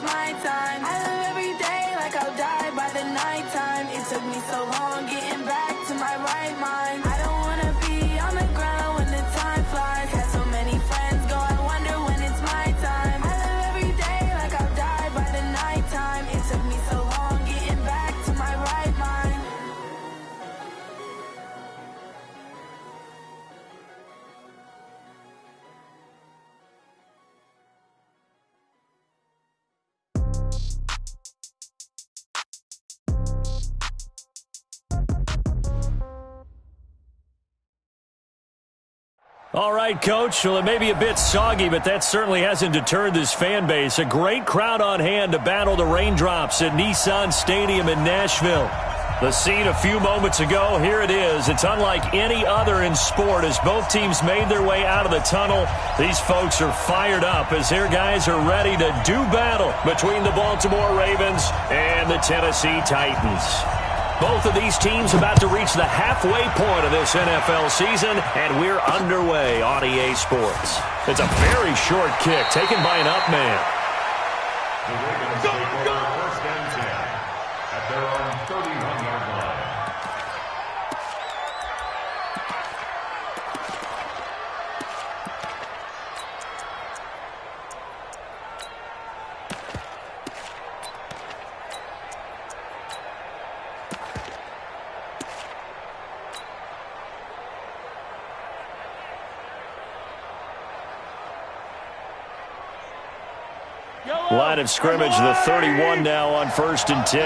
my time. I live every day like I'll die by the nighttime. It took me so long getting back to my right mind. I don't wanna be on the ground when the time flies. Had so many friends go, I wonder when it's my time. I live every day like I'll die by the nighttime. It took me so long getting back to my right mind. All right, Coach. Well, it may be a bit soggy, but that certainly hasn't deterred this fan base. A great crowd on hand to battle the raindrops at Nissan Stadium in Nashville. The scene a few moments ago, here it is. It's unlike any other in sport as both teams made their way out of the tunnel. These folks are fired up as their guys are ready to do battle between the Baltimore Ravens and the Tennessee Titans. Both of these teams about to reach the halfway point of this NFL season, and we're underway on EA Sports. It's a very short kick taken by an up man. The Ravens take over first and 10 at their own 31-yard line. Line of scrimmage, the 31 now on first and 10.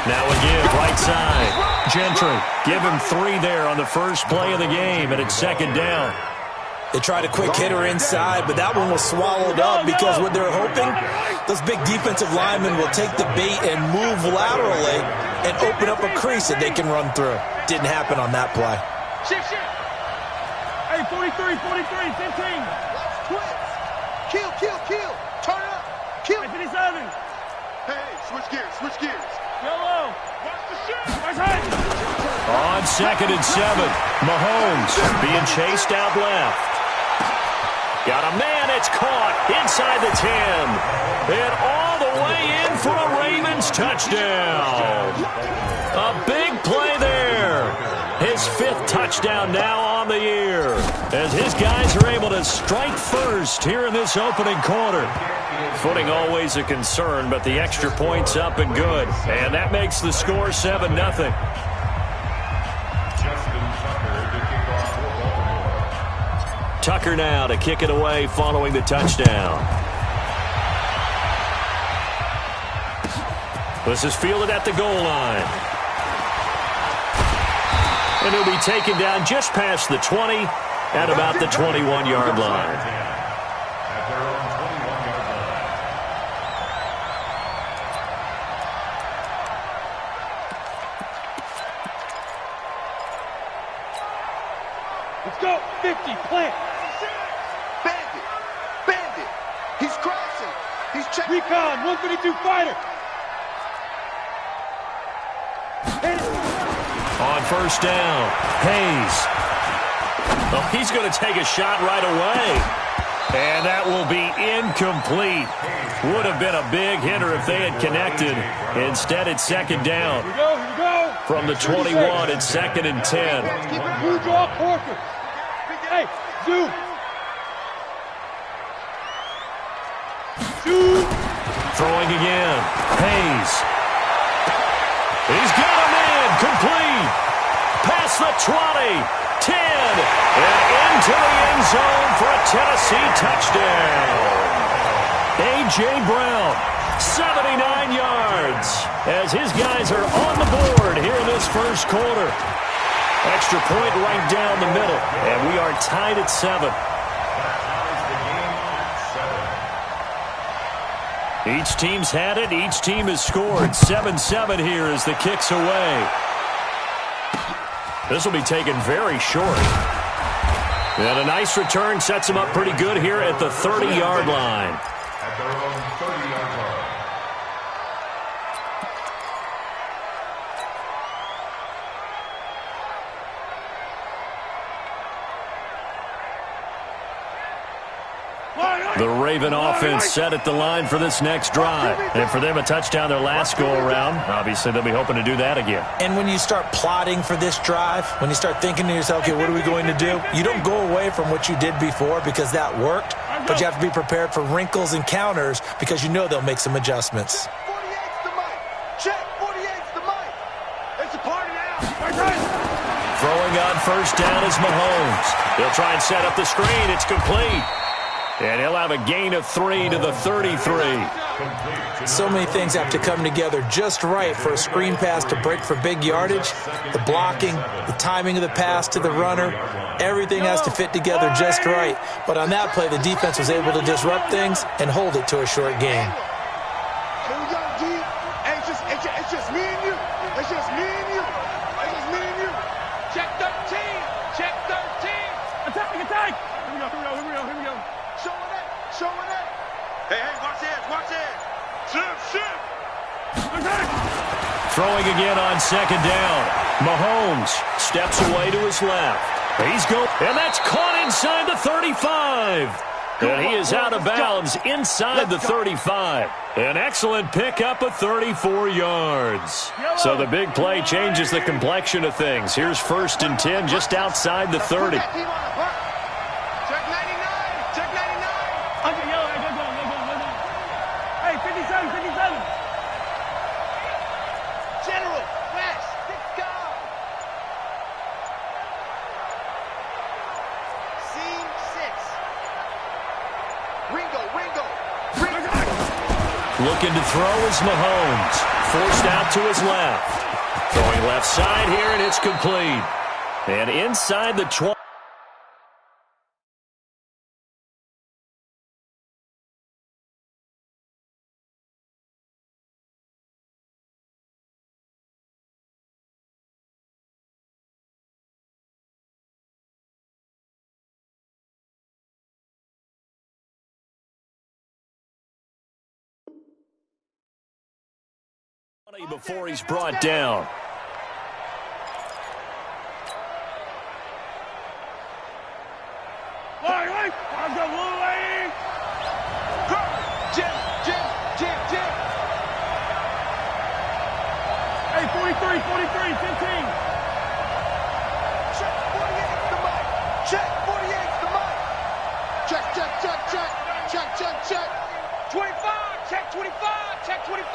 Now again, right side. Gentry, give him 3 there on the first play of the game, and it's second down. They tried a quick hitter inside, but that one was swallowed up because what they're hoping, those big defensive linemen will take the bait and move laterally and open up a crease that they can run through. Didn't happen on that play. Shift. Hey, 43, 15. Kill. Turn it up. Kill. Hey, 57. Hey, switch gears. Yellow. Watch the shift. Watch height. On second and 7, Mahomes being chased out left. Got a man, it's caught inside the 10. And all the way in for a Ravens touchdown. A big play there. His 5th touchdown now on the year, as his guys are able to strike first here in this opening quarter. Footing always a concern, but the extra point's up and good. And that makes the score 7-0. Tucker now to kick it away following the touchdown. This is fielded at the goal line. And he'll be taken down just past the 20 at about the 21-yard line. Let's go. 50, plant. Bandit. He's crashing. He's checking. Recon, 152 fighter. On first down, Hayes. Oh, he's going to take a shot right away. And that will be incomplete. Would have been a big hitter if they had connected. Instead, it's second down. Here we go. From the 21, it's second and 10. Blue draw, Corker. Hey, zoom. Throwing again, Hayes. He's got a man, complete. Past the 20, 10, and into the end zone for a Tennessee touchdown. A.J. Brown, 79 yards, as his guys are on the board here in this first quarter. Extra point right down the middle, and we are tied at 7. Each team's had it. Each team has scored. 7-7 here as the kick's away. This will be taken very short. And a nice return sets him up pretty good here at the 30-yard line. At their own 30-yard line. The Raven offense set at the line for this next drive. And for them, a touchdown their last go-around. Obviously, they'll be hoping to do that again. And when you start plotting for this drive, when you start thinking to yourself, okay, what are we going to do? You don't go away from what you did before because that worked, but you have to be prepared for wrinkles and counters because you know they'll make some adjustments. 48's the mic. Check, 48's the mic. It's a party now. Throwing on first down is Mahomes. He'll try and set up the screen. It's complete. And he'll have a gain of 3 to the 33. So many things have to come together just right for a screen pass to break for big yardage. The blocking, the timing of the pass to the runner, everything has to fit together just right. But on that play, the defense was able to disrupt things and hold it to a short gain. Here we go, G. Hey, it's just me and you. It's just me and you. It's just me and you. Check 13. Check 13. Attack. Here we go. Showing that. Hey, watch this. Shift. Throwing again on second down. Mahomes steps away to his left. He's going, and that's caught inside the 35. And he is out of bounds inside the 35. An excellent pickup of 34 yards. So the big play changes the complexion of things. Here's 1st and 10 just outside the 30. Check 99. Okay, yellow. Hey, go. Hey, 57. General, fast. Let's go. Scene 6. Ringo. Looking to throw is Mahomes. Forced out to his left. Going left side here, and it's complete. And inside the 20. Before he's brought down. Wait. I'm the Louie. Jim. Hey, 43, 15. Check 48's the mic. Check 48's the mic. Check. 25. Check 25. Check 25.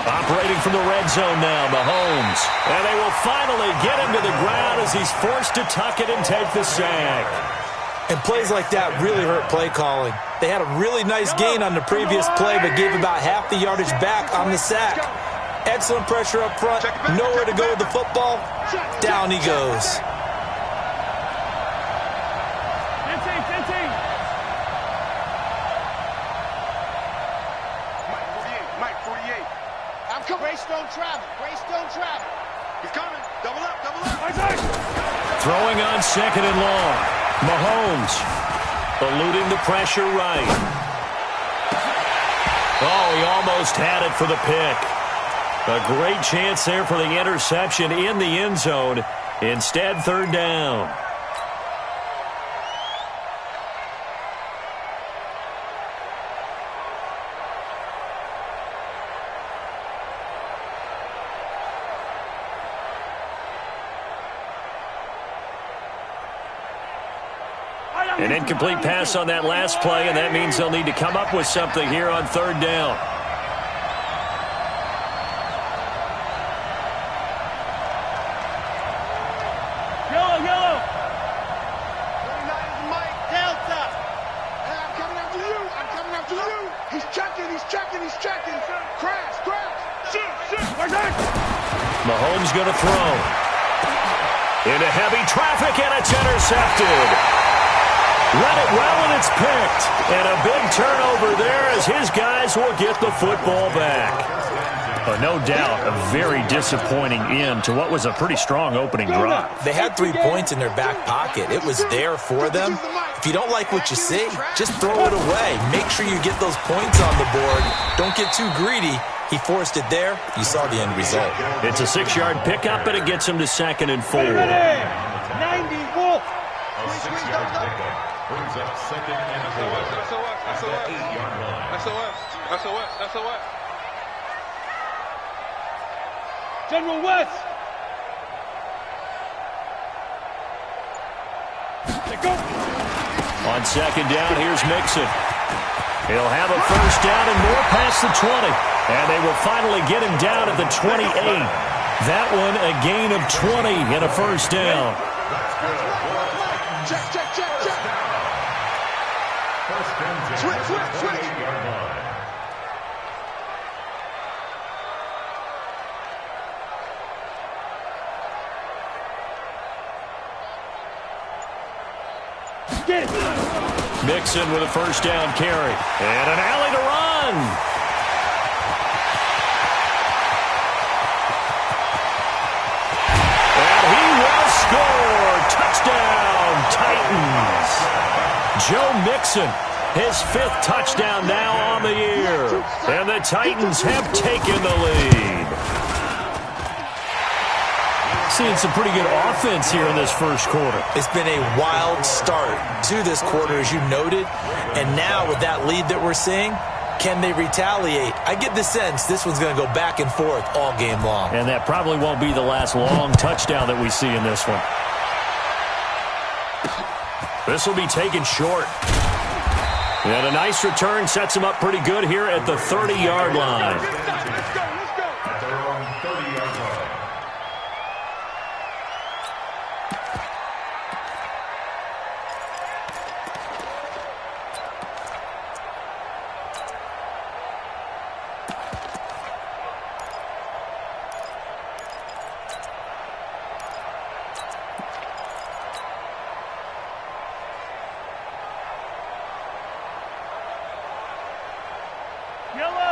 Operating from the red zone now, Mahomes. And they will finally get him to the ground as he's forced to tuck it and take the sack. And plays like that really hurt play calling. They had a really nice gain on the previous play, but gave about half the yardage back on the sack. Excellent pressure up front. Nowhere to go with the football. Down he goes. 15. Mike 48. I'm coming. Grace don't travel. He's coming. Double up. Throwing on second and long. Mahomes eluding the pressure right. Oh, he almost had it for the pick. A great chance there for the interception in the end zone. Instead, 3rd down. An incomplete pass on that last play, and that means they'll need to come up with something here on 3rd down. Yellow. 29 is Mike Delta. Hey, I'm coming after you. He's checking. Crash. Mahomes going to throw. Into heavy traffic, and it's intercepted. Read it well, and it's picked. And a big turnover there as his guys will get the football back. No doubt, a very disappointing end to what was a pretty strong opening drive. They had 3 points in their back pocket. It was there for them. If you don't like what you see, just throw it away. Make sure you get those points on the board. Don't get too greedy. He forced it there. You saw the end result. It's a 6-yard pickup, and it gets him to 2nd and 4. 90 Wolf. A 6-yard pickup. Brings up second and 4 at the 8-yard line. SOS. General West. On second down, here's Mixon. He'll have a first down and more past the 20. And they will finally get him down at the 28. That one a gain of 20 and a first down. Check. First and 10 Switch. at the 28-yard line. Mixon with a first down carry. And an alley to run. And he will score. Touchdown, Titans. Joe Mixon, his 5th touchdown now on the year. And the Titans have taken the lead. Seeing some pretty good offense here in this first quarter. It's been a wild start to this quarter, as you noted. And now with that lead that we're seeing, can they retaliate? I get the sense this one's going to go back and forth all game long. And that probably won't be the last long touchdown that we see in this one. This will be taken short. And a nice return sets him up pretty good here at the 30-yard line. At their own 30-yard line.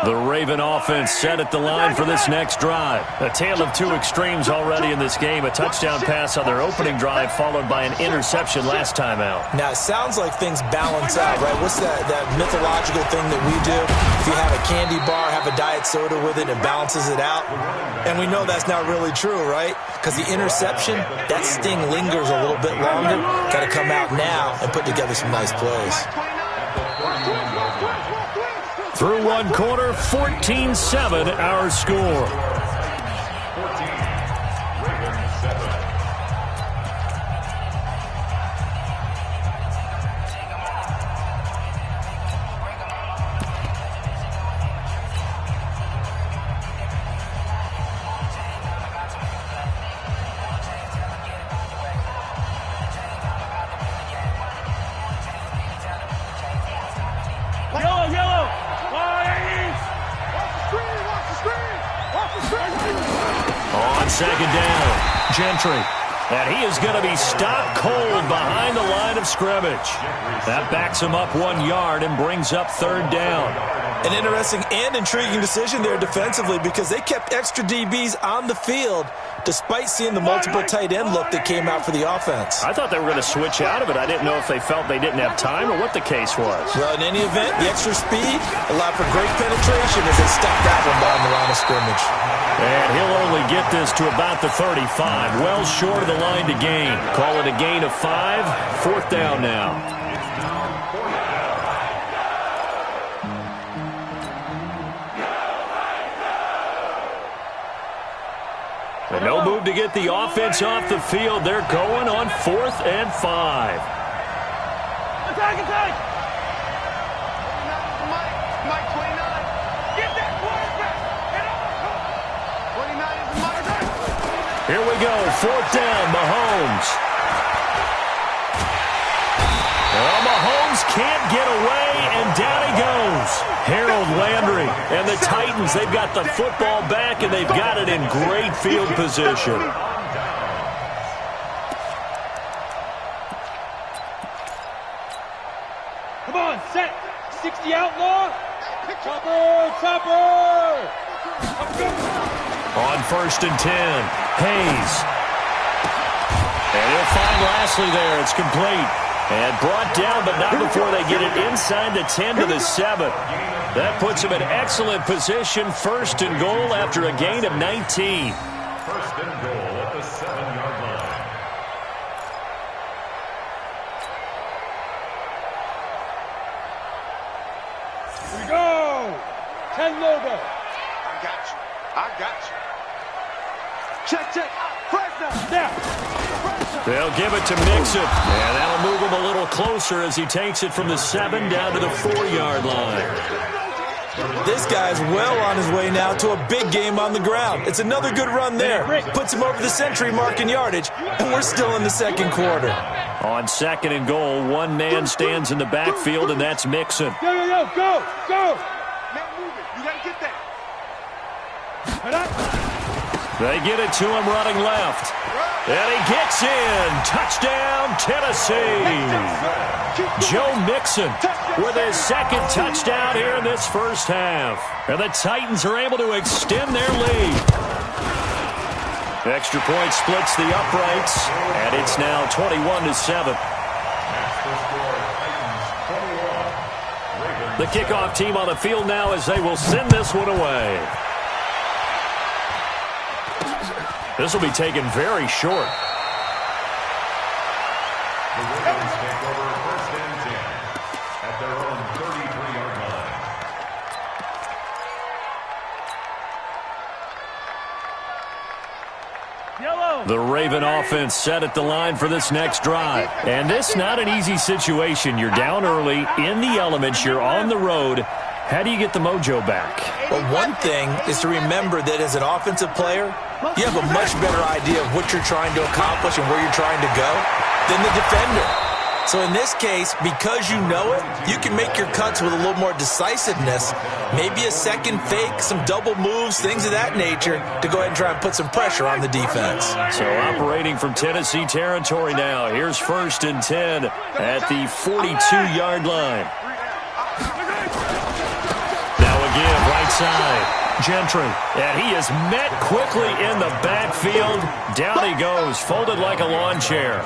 The Raven offense set at the line for this next drive. A tale of two extremes already in this game. A touchdown pass on their opening drive followed by an interception last time out. Now, it sounds like things balance out, right? What's that mythological thing that we do? If you have a candy bar, have a diet soda with it, it balances it out. And we know that's not really true, right? Because the interception, that sting lingers a little bit longer. Got to come out now and put together some nice plays. Through one quarter, 14-7 our score. 14, Ravens 7. Yellow. On second down, Gentry. And he is going to be stopped cold behind the line of scrimmage. That backs him up 1 yard and brings up third down. An interesting and intriguing decision there defensively because they kept extra DBs on the field despite seeing the multiple tight end look that came out for the offense. I thought they were going to switch out of it. I didn't know if they felt they didn't have time or what the case was. Well, in any event, the extra speed allowed for great penetration as they stopped that one behind the line of scrimmage. And he'll only get this to about the 35. Well short of the line to gain. Call it a gain of 5. Fourth down now. And no move to get the offense off the field. They're going on 4th and 5. Attack! Mike 29. Get that quarterback. Get 29 is the Mike. Here we go. 4th down, Mahomes. Well, Mahomes can't get away, and down he goes. Harold Landry and the Titans, they've got the football back, and they've got it in great field position. Come on, set. 60 outlaw. Chopper. On 1st and 10, Hayes. And he'll find Lashley there. It's complete. And brought down, but not before they get it inside the 10 to the 7. That puts him in excellent position. 1st and goal after a gain of 19. 1st and goal at the 7-yard line. And Lobo. I got you. I got you. Check. Fresno. Now. They'll give it to Mixon, and that'll move him a little closer as he takes it from the 7 down to the 4-yard line. This guy's well on his way now to a big game on the ground. It's another good run there. Puts him over the century mark in yardage, and we're still in the second quarter. On 2nd and goal, one man stands in the backfield, and that's Mixon. Go. Man, move it. You got to get that. They get it to him running left. And he gets in. Touchdown, Tennessee. Joe Mixon with his 2nd touchdown here in this first half. And the Titans are able to extend their lead. Extra point splits the uprights, and it's now 21-7. The kickoff team on the field now as they will send this one away. This will be taken very short. The Ravens take over 1st and 10 at their own 33-yard line. Yellow. The Raven offense set at the line for this next drive. And this not an easy situation. You're down early, in the elements, you're on the road. How do you get the mojo back? Well, one thing is to remember that as an offensive player, you have a much better idea of what you're trying to accomplish and where you're trying to go than the defender. So in this case, because you know it, you can make your cuts with a little more decisiveness, maybe a second fake, some double moves, things of that nature, to go ahead and try and put some pressure on the defense. So operating from Tennessee territory now. Here's 1st and 10 at the 42-yard line. Now again, right side. Gentry, and he is met quickly in the backfield. Down he goes, folded like a lawn chair.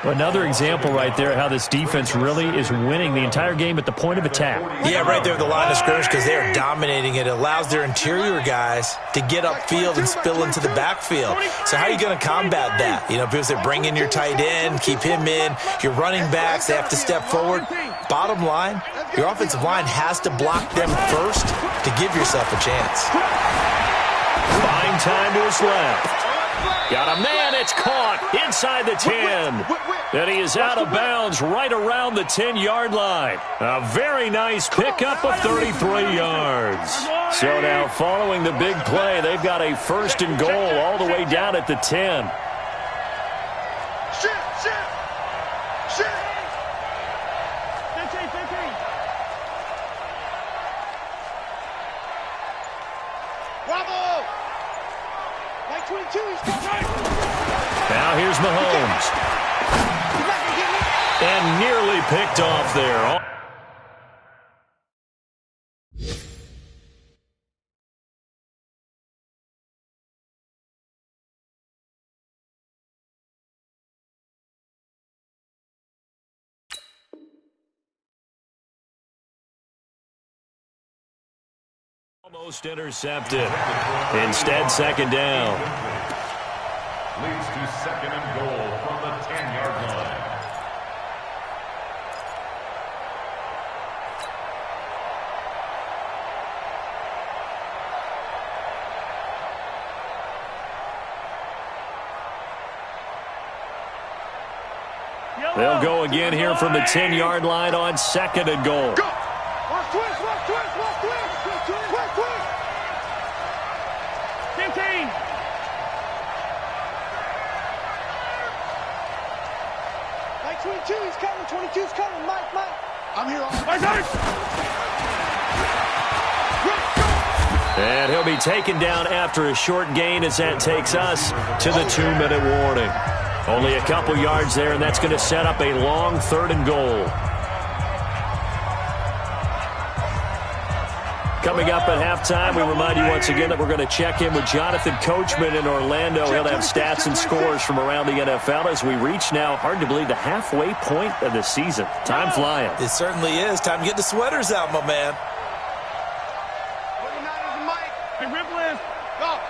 Another example right there how this defense really is winning the entire game at the point of attack. Yeah, right there at the line of scrimmage because they are dominating it. It allows their interior guys to get upfield and spill into the backfield. So how are you going to combat that? You know, because they bring in your tight end, keep him in. Your running backs, they have to step forward. Bottom line, your offensive line has to block them first to give yourself a chance. Buying time to his left. Got a man, it's caught inside the 10. And he is out of bounds right around the 10-yard line. A very nice pickup of 33 yards. So now following the big play, they've got a 1st and goal all the way down at the 10. Shit. Bravo. 22, he's coming. Now here's Mahomes. And nearly picked off there. Almost intercepted. Instead, 2nd down. Leads to 2nd and goal from the 10-yard line. They'll go again here from the 10-yard line on 2nd and goal. Go. Watch twist. 15. Mike 22, he's coming. 22's coming. Mike. I'm here. And he'll be taken down after a short gain as that takes us to the 2-minute warning. Only a couple yards there, and that's going to set up a long 3rd and goal. Coming up at halftime, we remind you once again that we're going to check in with Jonathan Coachman in Orlando. He'll have stats and scores from around the NFL as we reach now, hard to believe, the halfway point of the season. Time flying. It certainly is. Time to get the sweaters out, my man. 29 is the mic. Hey, Ripley. Go.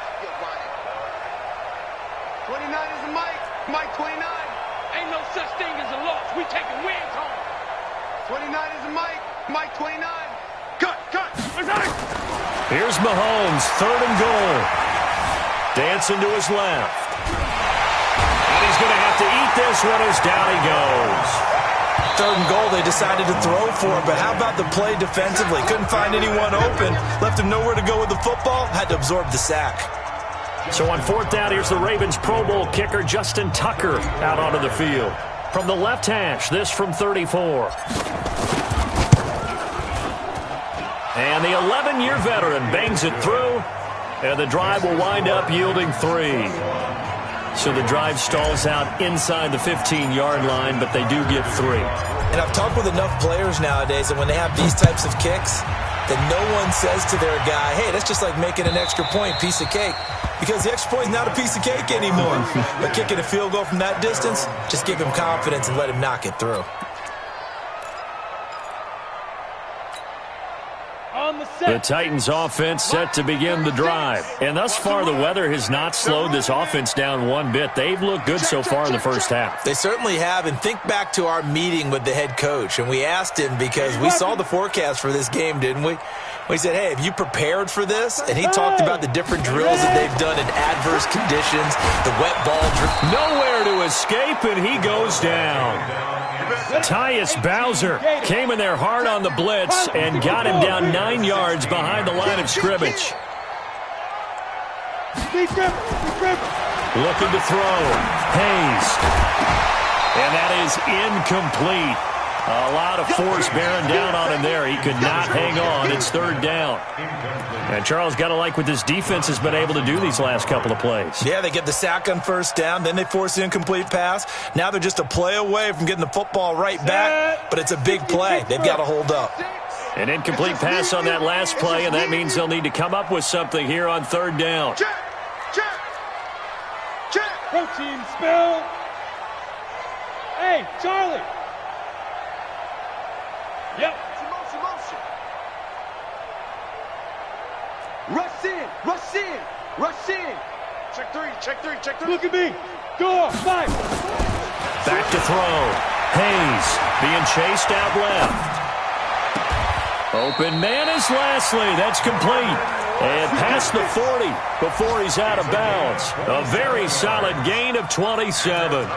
29 is the mic. Mike 29. Ain't no such thing as a loss. We taking wins home. 29 is the mic. Mike 29. Here's Mahomes, 3rd and goal. Dancing to his left. And he's going to have to eat this one as down he goes. 3rd and goal, they decided to throw for it, but how about the play defensively? Couldn't find anyone open, left him nowhere to go with the football, had to absorb the sack. So on 4th down, here's the Ravens Pro Bowl kicker Justin Tucker out onto the field. From the left hash, this from 34. And the 11-year veteran bangs it through, and the drive will wind up yielding 3. So the drive stalls out inside the 15-yard line, but they do get 3. And I've talked with enough players nowadays that when they have these types of kicks, that no one says to their guy, hey, that's just like making an extra point, piece of cake. Because the extra point is not a piece of cake anymore. But kicking a field goal from that distance, just give him confidence and let him knock it through. The Titans offense set to begin the drive. And thus far, the weather has not slowed this offense down one bit. They've looked good so far in the first half. They certainly have. And think back to our meeting with the head coach. And we asked him because we saw the forecast for this game, didn't we? We said, hey, have you prepared for this? And he talked about the different drills that they've done in adverse conditions, the wet ball drill. Nowhere to escape, and he goes down. Tyus Bowser came in there hard on the blitz and got him down 9 yards behind the line of scrimmage. Looking to throw. Hayes. And that is incomplete. A lot of force bearing down on him there. He could not hang on. It's 3rd down. And Charles got to like what this defense has been able to do these last couple of plays. Yeah, they get the sack on 1st down. Then they force the incomplete pass. Now they're just a play away from getting the football right back. But it's a big play. They've got to hold up. An incomplete pass on that last play, and that means they'll need to come up with something here on 3rd down. Protein spill. Hey, Charlie. Yep. Motion. Rush in. Check three. Look at me. Go, 5. Back to throw. Hayes being chased out left. Open man is Lashley. That's complete. And past the 40 before he's out of bounds. A very solid gain of 27.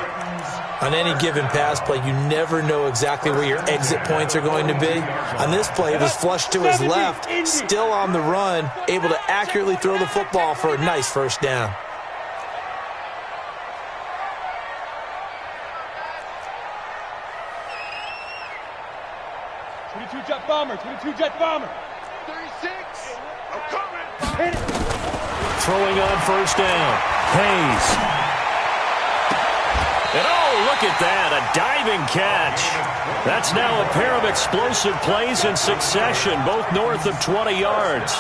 On any given pass play, you never know exactly where your exit points are going to be. On this play, it was flushed to his left, still on the run, able to accurately throw the football for a nice 1st down. Jet bomber. 36. I'm coming. Hit it. Throwing on 1st down. Hayes. And oh, look at that, a diving catch. That's now a pair of explosive plays in succession, both north of 20 yards.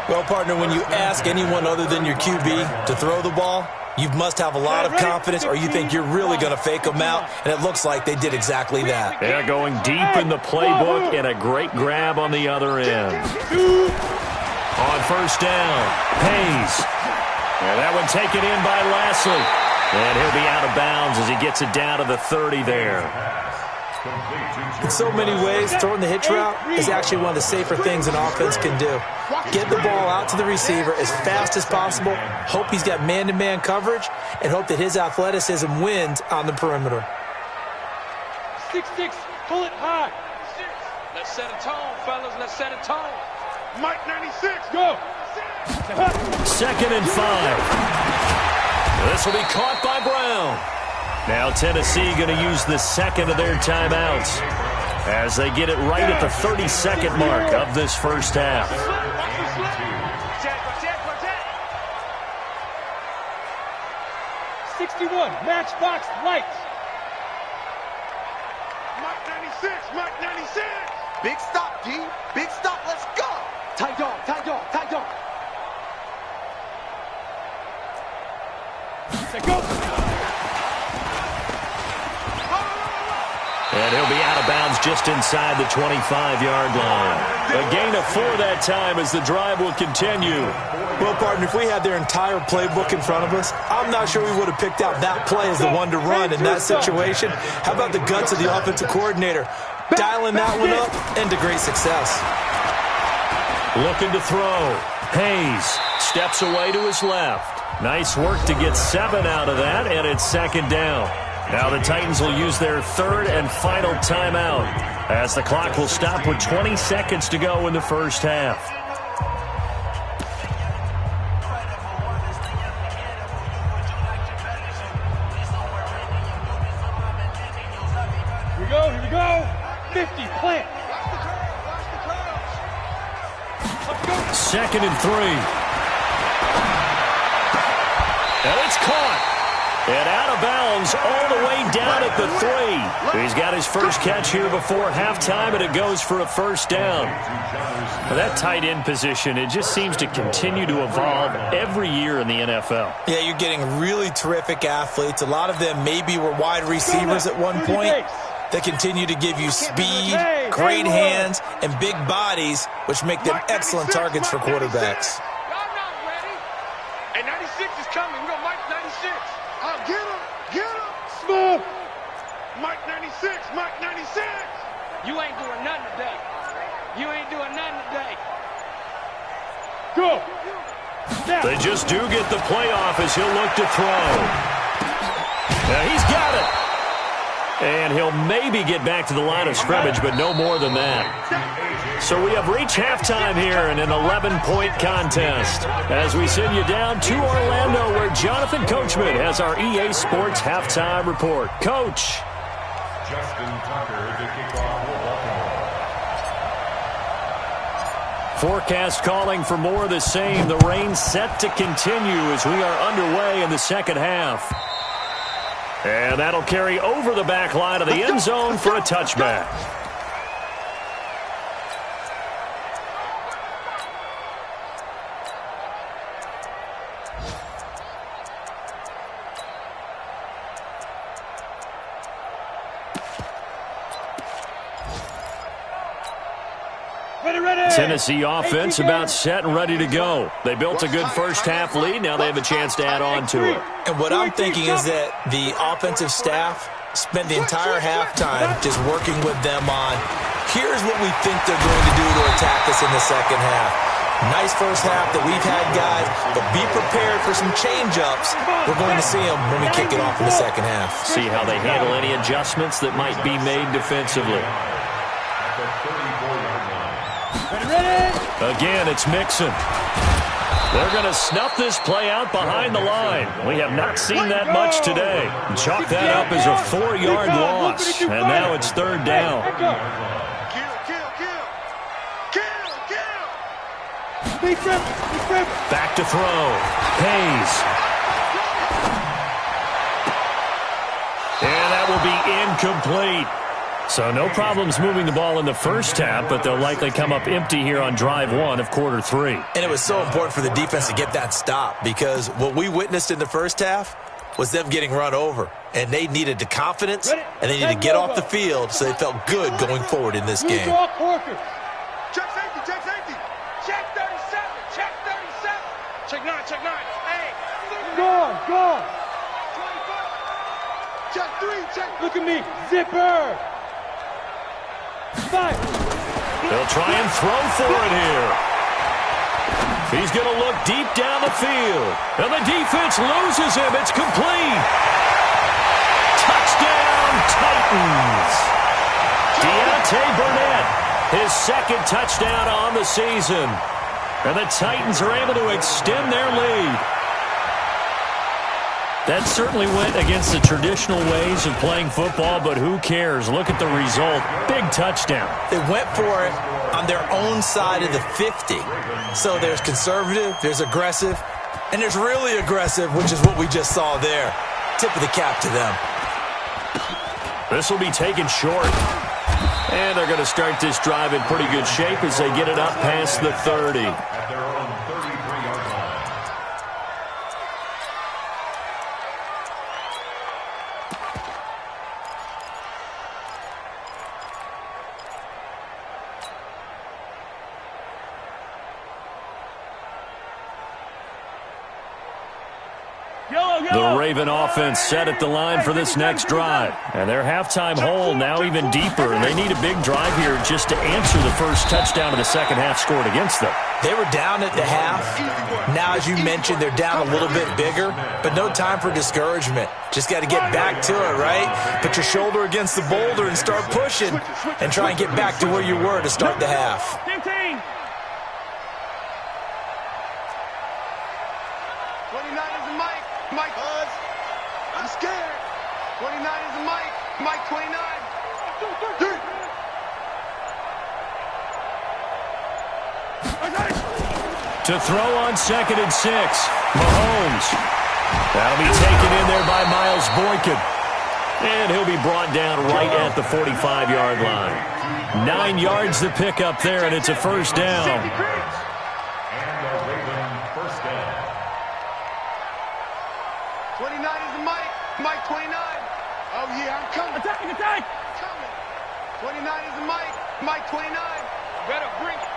Well, partner, when you ask anyone other than your QB to throw the ball, you must have a lot of confidence or you think you're really going to fake them out, and it looks like they did exactly that. They're going deep in the playbook and a great grab on the other end. On 1st down, Hayes. And that one taken in by Lashley. And he'll be out of bounds as he gets it down to the 30 there. In so many ways, throwing the hitch route is actually one of the safer things an offense can do. Get the ball out to the receiver as fast as possible, hope he's got man-to-man coverage, and hope that his athleticism wins on the perimeter. 6-6, pull it high. Let's set a tone, fellas. Let's set a tone. Mike 96. Go. 2nd and 5. This will be caught by Brown. Now Tennessee going to use the 2nd of their timeouts as they get it right at the 32nd mark of this 1st half. 61, matchbox lights. Mike 96. Big stop, D. Big stop. Let's go. Tight dog. Go. And he'll be out of bounds just inside the 25-yard line. A gain of 4 that time as the drive will continue. Well, partner, if we had their entire playbook in front of us, I'm not sure we would have picked out that play as the one to run in that situation. How about the guts of the offensive coordinator? Dialing that one up into great success. Looking to throw. Hayes steps away to his left. Nice work to get 7 out of that, and it's second down. Now the Titans will use their third and final timeout as the clock will stop with 20 seconds to go in the first half. Here we go. 50, plant. Second and 3. And it's caught. And out of bounds all the way down at the 3. He's got his first catch here before halftime, and it goes for a first down. Well, that tight end position, it just seems to continue to evolve every year in the NFL. Yeah, you're getting really terrific athletes. A lot of them maybe were wide receivers at one point. They continue to give you speed, great hands, and big bodies, which make them excellent targets for quarterbacks. Y'all not ready. And 96 is coming. We're going to Mike 96. Get him. Get him. Smooth. Mike 96. Mike 96. You ain't doing nothing today. You ain't doing nothing today. Go. They just do get the play off as he'll look to throw. Now he's got it. And he'll maybe get back to the line of scrimmage, but no more than that. So we have reached halftime here in an 11-point contest as we send you down to Orlando, where Jonathan Coachman has our EA Sports halftime report. Coach. Justin Tucker to kick off for Baltimore. Forecast calling for more of the same. The rain set to continue as we are underway in the second half. And that'll carry over the back line of the end zone for a touchback. Tennessee offense about set and ready to go. They built a good first half lead. Now they have a chance to add on to it. And what I'm thinking is that the offensive staff spent the entire halftime just working with them on, here's what we think they're going to do to attack us in the second half. Nice first half that we've had, guys, but be prepared for some change-ups. We're going to see them when we kick it off in the second half. See how they handle any adjustments that might be made defensively. Again, it's Mixon. They're going to snuff this play out behind the line. We have not seen that much today. Chalk that up as a 4-yard loss. And now it's third down. Back to throw. Hayes. And that will be incomplete. So no problems moving the ball in the first half, but they'll likely come up empty here on drive 1 of quarter 3. And it was so important for the defense to get that stop, because what we witnessed in the first half was them getting run over. And they needed the confidence, and they needed to get off the field so they felt good going forward in this game. Check safety, check safety. Check 37, check 37. Check 9, check 9. Hey. Go. 24. Check 3, check. Look at me. Zipper. They'll try and throw for it here. He's going to look deep down the field. And the defense loses him. It's complete. Touchdown, Titans. Deontay Burnett, his second touchdown on the season. And the Titans are able to extend their lead. That certainly went against the traditional ways of playing football, but who cares? Look at the result. Big touchdown. They went for it on their own side of the 50. So there's conservative, there's aggressive, and there's really aggressive, which is what we just saw there. Tip of the cap to them. This will be taken short. And they're going to start this drive in pretty good shape as they get it up past the 30. At their own 33-yard line. The Raven offense set at the line for this next drive. And their halftime hole now even deeper. And they need a big drive here just to answer the first touchdown of the second half scored against them. They were down at the half. Now, as you mentioned, they're down a little bit bigger, but no time for discouragement. Just got to get back to it, right? Put your shoulder against the boulder and start pushing and try and get back to where you were to start the half. 15. 29 is a Mike. Mike Buzz. I'm scared. 29 is a Mike. Mike 29. To throw on 2nd and 6. Mahomes. That'll be taken in there by Miles Boykin. And he'll be brought down right at the 45-yard line. 9 yards to pick up there, and it's a first down. And the Raven first down. 29 is a Mike. Mike 29. Oh, yeah, I'm coming. Attack! Coming. 29 is a Mike. Mike 29. You better bring it.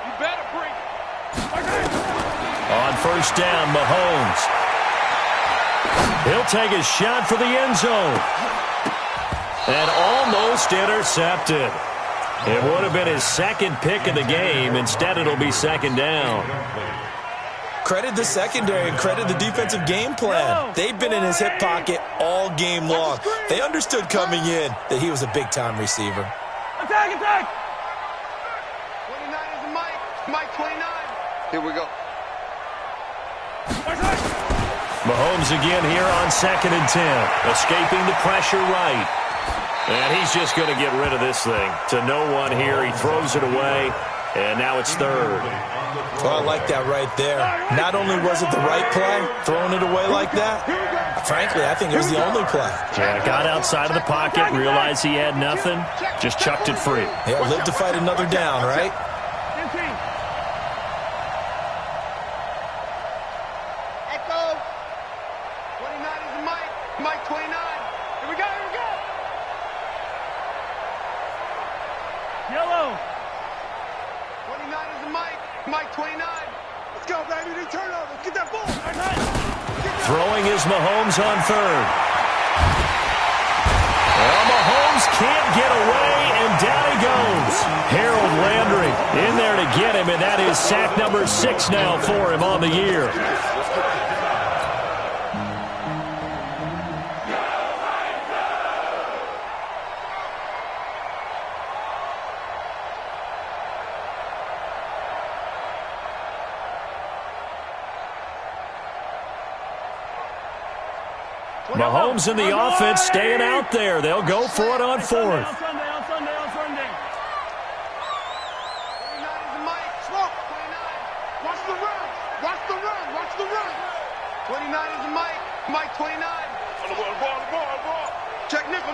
You better bring it. On first down, Mahomes. He'll take a shot for the end zone. And almost intercepted. It would have been his second pick of the game. Instead, it'll be second down. Credit the secondary and credit the defensive game plan. They've been in his hip pocket all game long. They understood coming in that he was a big-time receiver. Attack! 29 is a Mike. Mike 29. Here we go. Mahomes again here on 2nd and 10. Escaping the pressure right. And he's just going to get rid of this thing. To no one here. He throws it away. And now it's 3rd. Well, I like that right there. Not only was it the right play, throwing it away like that, frankly, I think it was the only play. Yeah, got outside of the pocket, realized he had nothing, just chucked it free. Yeah, live to fight another down, right? 15. Echo. 29 is a Mike. Mike 29. Here we go. Yellow. 29 is a Mike. Mike 29. Let's go, baby. They turn over. Get that ball. Throwing is Mahomes on 3rd. Well, Mahomes can't get away, and down he goes. Harold Landry in there to get him, and that is sack number 6 now for him on the year. Mahomes and the offense staying out there. They'll go for it on 4th. On Sunday. 29 is a Mike. Smoke. 29. Watch the run. 29 is a Mike. Mike 29. On the ball. Check nickel.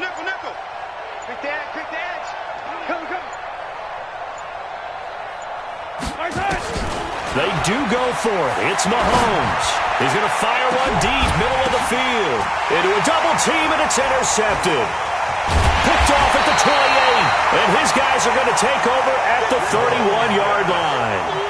Pick the edge. Come. They do go for it. It's Mahomes. He's going to fire one deep, middle of the field. Into a double team, and it's intercepted. Picked off at the 28, and his guys are going to take over at the 31-yard line.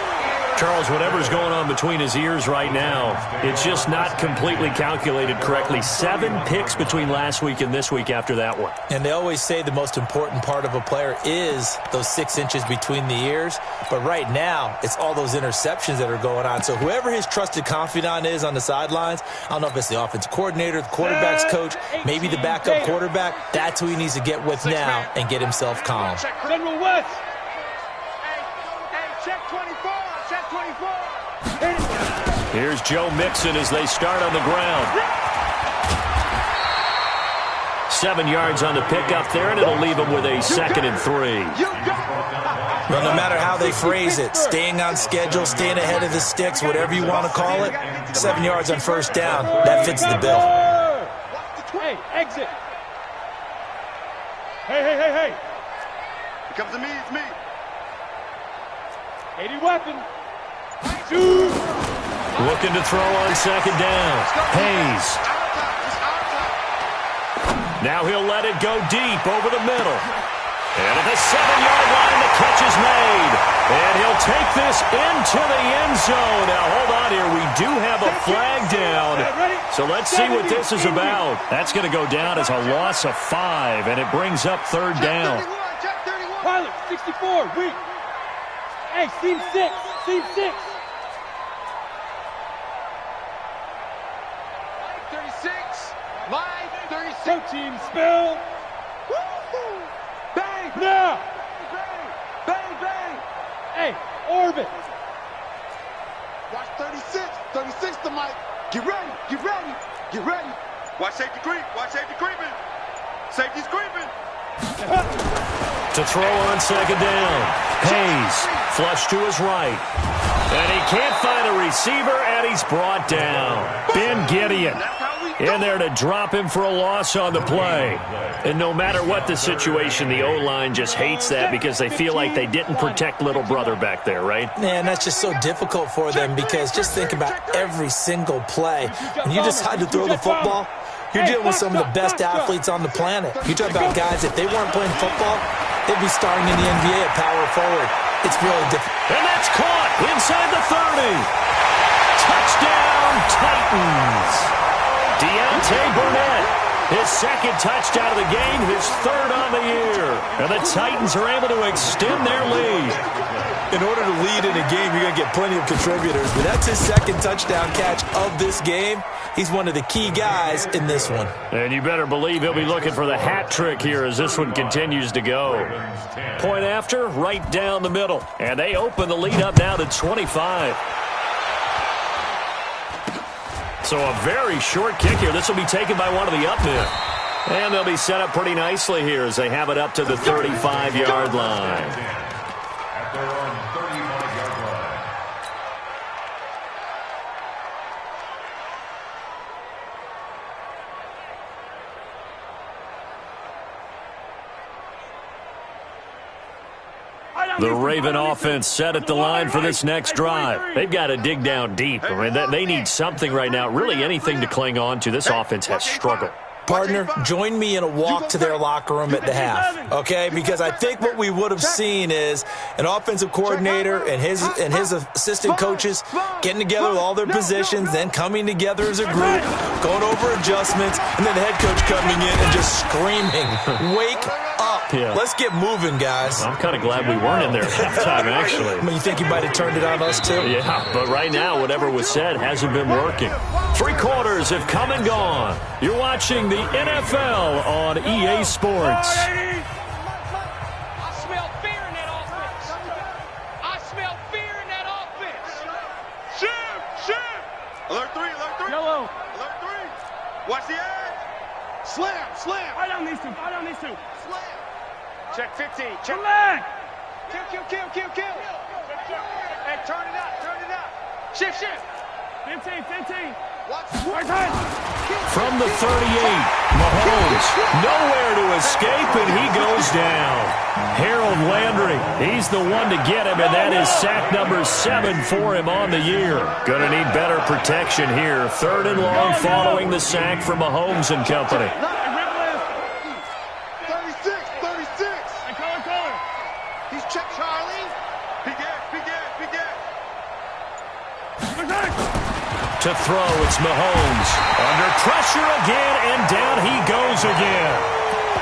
Charles, whatever's going on between his ears right now, it's just not completely calculated correctly. 7 picks between last week and this week after that one. And they always say the most important part of a player is those 6 inches between the ears. But right now, it's all those interceptions that are going on. So whoever his trusted confidant is on the sidelines, I don't know if it's the offensive coordinator, the quarterback's coach, maybe the backup quarterback, that's who he needs to get with now and get himself calm. General West. Hey, check 24. Check 24. Here's Joe Mixon as they start on the ground. 7 yards on the pickup there, and it'll leave him with a 2nd and 3. Well, no matter how they phrase it, staying on schedule, staying ahead of the sticks, whatever you want to call it, 7 yards on first down, that fits the bill. Hey, exit. Hey. Here comes the me, it's me. 80 weapon. Looking to throw on 2nd down. Hayes. It's our time. Now he'll let it go deep over the middle. And at the 7-yard line, the catch is made. And he'll take this into the end zone. Now, hold on here. We do have a flag down. So let's see what this is about. That's going to go down as a loss of 5, and it brings up third down. Pilot, 64, weak. Hey, seam 6, seam 6. 36, line 36. Protein spill. Bang! Now. Bang, bang! Hey, orbit. Watch 36. 36 to Mike. Get ready, get ready, get ready. Watch safety creep, watch safety creeping. Safety's creeping. To throw on second down. Hayes, flush to his right. And he can't find a receiver, and he's brought down. Ben Gideon in there to drop him for a loss on the play. And no matter what the situation, the O-line just hates that because they feel like they didn't protect little brother back there, right? Man, that's just so difficult for them because just think about every single play. When you decide to throw the football, you're dealing with some of the best athletes on the planet. You talk about guys, if they weren't playing football, they'd be starting in the NBA at power forward. It's really difficult. And that's caught inside the 30. Touchdown, Titans. Deontay Burnett, his second touchdown of the game, his third on the year. And the Titans are able to extend their lead. In order to lead in a game, you're going to get plenty of contributors. But that's his second touchdown catch of this game. He's one of the key guys in this one. And you better believe he'll be looking for the hat trick here as this one continues to go. Point after, right down the middle. And they open the lead up now to 25. So a very short kick here. This will be taken by one of the up men. And they'll be set up pretty nicely here as they have it up to the 35-yard line. At their own 35-yard line. The Raven offense set at the line for this next drive. They've got to dig down deep. I mean, they need something right now, really anything to cling on to. This offense has struggled. Partner, join me in a walk to their locker room at the half, okay? Because I think what we would have seen is an offensive coordinator and his assistant coaches getting together with all their positions, then coming together as a group, going over adjustments, and then the head coach coming in and just screaming, "Wake up. Yeah. Let's get moving, guys." I'm kind of glad we weren't in there at halftime, actually. I mean, you think you might have turned it on us, too? Yeah, but right now, whatever was said hasn't been working. 3 quarters have come and gone. You're watching the NFL on EA Sports. I smell fear in that offense. I smell fear in that offense. Shoot! Alert 3, alert 3. Yellow. Alert 3. Watch the edge. Slam. I don't need to. Slam. Check 15. Check. Flag. Kill. Hey, turn it up. Shift. 15. Watch. Right side. From the 38, Mahomes nowhere to escape, and he goes down. Harold Landry, he's the one to get him, and that is sack number 7 for him on the year. Going to need better protection here. 3rd and long following the sack from Mahomes and company. 36. Hey, color. He's checked Charlie. Big edge. To throw, it's Mahomes. Under pressure again, and down he goes again.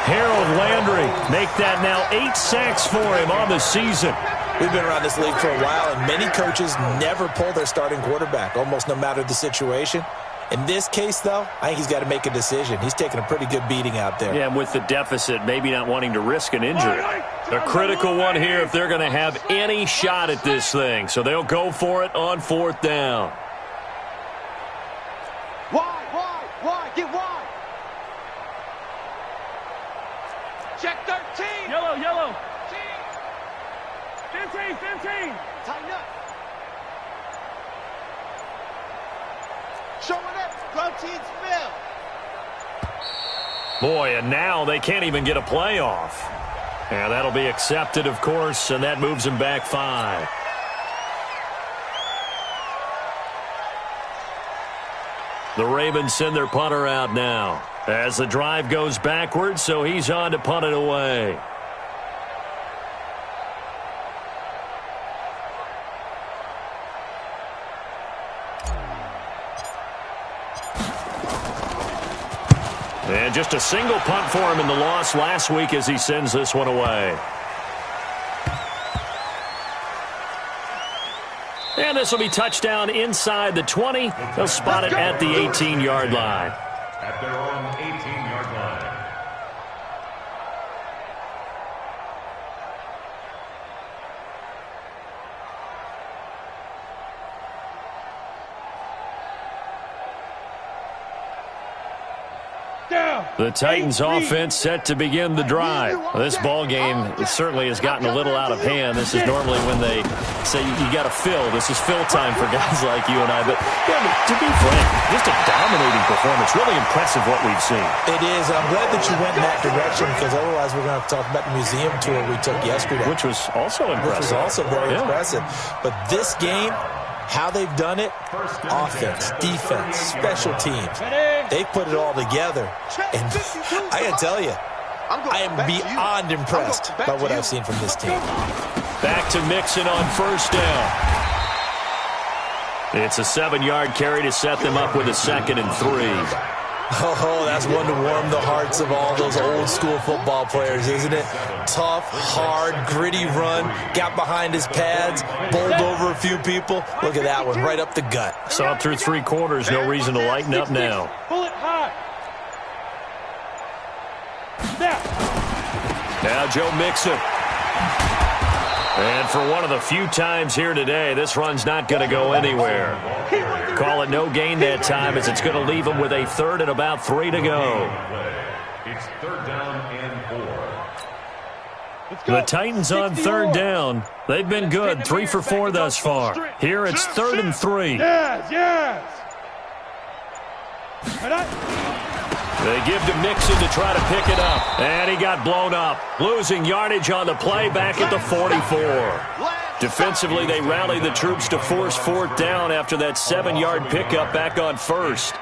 Harold Landry make that now 8 sacks for him on the season. We've been around this league for a while, and many coaches never pull their starting quarterback, almost no matter the situation. In this case, though, I think he's got to make a decision. He's taking a pretty good beating out there. Yeah, and with the deficit, maybe not wanting to risk an injury. A critical one here if they're going to have any shot at this thing. So they'll go for it on 4th down. Wide. Get wide. Check 13. Yellow. 15. Tighten up. Showing up. Protein spill. Boy, and now they can't even get a playoff. And that'll be accepted, of course, and that moves them back 5. The Ravens send their punter out now as the drive goes backwards, so he's on to punt it away. And just a single punt for him in the loss last week as he sends this one away. And this will be touchdown inside the 20. They'll spot it at the 18-yard line. At their own 18-yard line. The Titans offense set to begin the drive. This ball game certainly has gotten a little out of hand. This is normally when they say you got to fill. This is fill time for guys like you and I. But yeah, to be frank, just a dominating performance. Really impressive what we've seen. It is. I'm glad that you went in that direction because otherwise we're going to have to talk about the museum tour we took yesterday. Which was also impressive. Which was also very impressive. But this game, how they've done it, offense, defense, special teams, they put it all together. And I got to tell you, I am beyond impressed by what I've seen from this team. Back to Mixon on first down. It's a 7-yard carry to set them up with a 2nd and 3. Oh, that's one to warm the hearts of all those old-school football players, isn't it? Tough, hard, gritty run, got behind his pads, bowled over a few people. Look at that one, right up the gut. Saw it through 3 quarters, no reason to lighten up now. Pull it high. Now Joe Mixon. And for one of the few times here today, this run's not going to go anywhere. Call it no gain that time as it's going to leave them with a 3rd and about 3 to go. It's 3rd down and 4. The Titans on 3rd down. They've been good, 3 for 4 thus far. Here it's 3rd and 3. Yes. They give to Mixon to try to pick it up. And he got blown up. Losing yardage on the play back at the 44. Defensively, they rally the troops to force 4th down after that 7-yard pickup back on 1st.